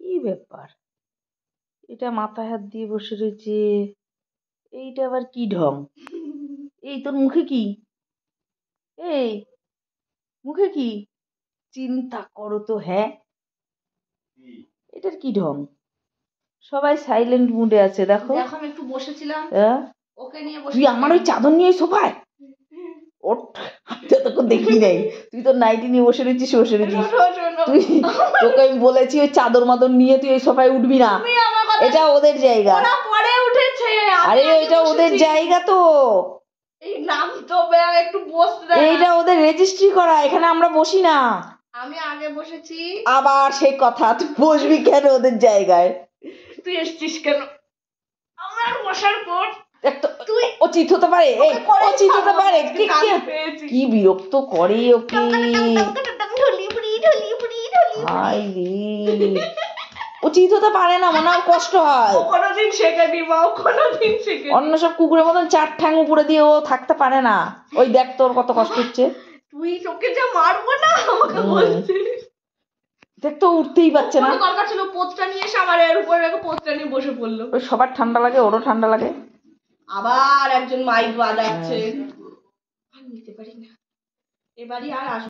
কি ব্যাপার, এটা মাথায় হাত দিয়ে বসে রয়েছে, এইটা আবার কি ঢং? এই তোর মুখে কি? এই মুখে কি? চিন্তা করো তো। হ্যাঁ, এটার কি ঢং? সবাই সাইলেন্ট মুডে আছে। দেখো আমি একটু বসেছিলাম, ওকে নিয়ে বসে। তুই আমার ওই চাদর নিয়ে সোফায় ওঠ, যতক্ষণ দেখি নাই তুই তো নাইটি নিয়ে বসে রয়েছিস তুই, তোকে আমি বলেছি ওই চাদর মাদর নিয়ে তুই এই সোফায় উঠবি না, এটা ওদের জায়গা। পরে উঠেছে, আরে এটা ওদের জায়গা তো, এই নাম তো একটু বসতে, এইটা ওদের রেজিস্ট্রি করা, এখানে আমরা বসি না। আমি আগে বসেছি। আবার সেই কথা, তুই বসবি কেন ওদের জায়গায়? তুই এসছিস কেন আমার বসার পর? তুই উচিত হতে পারে, উচিত হতে পারে। কি বিরক্ত করে ওকে, উচিত হতে পারে না, মনে হয় কষ্ট হয়। কোনোদিন শেখানি মা, কোনোদিন শেখানি। অন্য সব কুকুরের মতন চার ঠ্যাং উপরে দিয়ে ও থাকতে পারে না। ওই দেখ তোর কত কষ্ট হচ্ছে। তুই তোকে যা মারবো না আমাকে বলছিস। দেখ তো উঠতেই পারছে না। দরকার ছিল পোতটা নিয়ে এসে আমার এর উপরে পোতটা নিয়ে বসে পড়লো। ওই সবার ঠান্ডা লাগে, ওরও ঠান্ডা লাগে। আবার একজন মাইক বাজাচ্ছে, আর নিতে পারি না এবারই আর